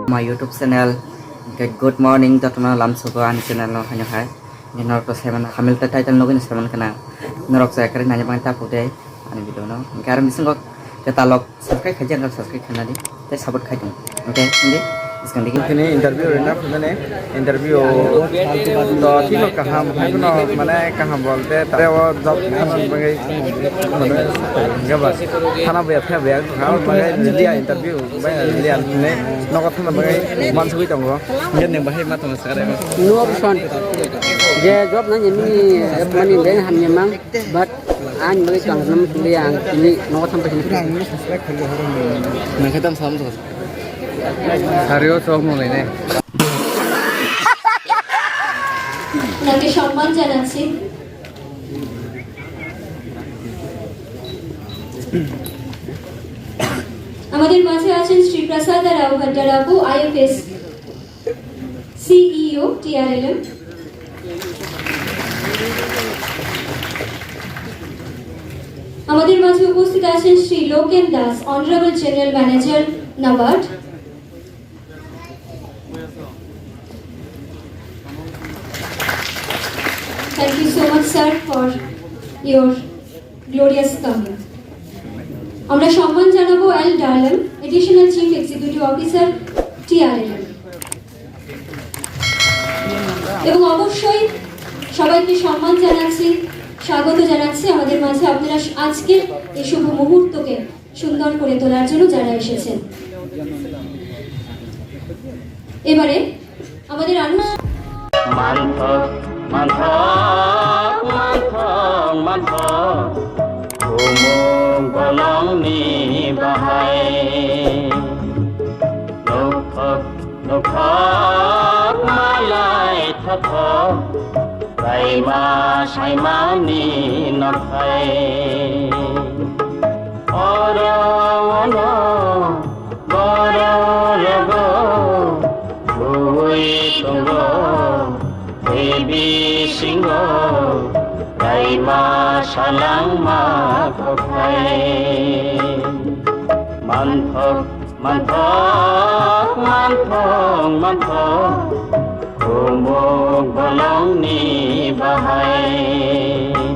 my YouTube channel. Good morning tatuna lamsuko an channel no hanya hai. Ni norok to seven hamil ta title no gin seven kana. Norok sa kare nanya bang ta pude ani video no. Karam bisingo kita log subscribe kaja nggak subscribe kana di. Te support kajung. Oke, ini sekarang ini interview rena punya interview तो ठीक है कहाँ भाई को ना मैंने कहाँ बोलते तरे वो जब खाना बंगे मैंने क्या बस खाना बैठ खाओ बंगे लिया इंटरव्यू बंगे लिया ने नौकर खाना बंगे मान सुई तंगो ये नहीं भाई मत मत करे no option je job na ni mani den ham ni mang but an mới càng năm tuổi ang ni no tham pa ni मैं खत्म समझ সারিও সব মনে নেই ওনাকে সম্মান জানাচ্ছি আমাদের মাঝে আছেন Shri Prasad Rao Bhattarapu IFS CEO TRLM আমাদের মাঝে উপস্থিত আছেন Shri Loken Das honourable general manager NABARD Thank you so much, sir, for your glorious coming. আমরা সম্মান জানাবো L Darlem additional chief executive officer TRLM এবং অবশ্যই সবাইকে সম্মান জানাচ্ছি স্বাগত জানাচ্ছি আমাদের মাঝে আপনারা আজকের এই শুভ মুহূর্তকে সুন্দর করে তোলার জন্য যারা এসেছেন এবারে আমাদের Golong ni bahai Nukok malai thotho Kaima saima ni nokai Oro ono Goro rogo Bui tunggo Baby singo Kaima salang ma kokai Manthok Kumuk bolong ni bahai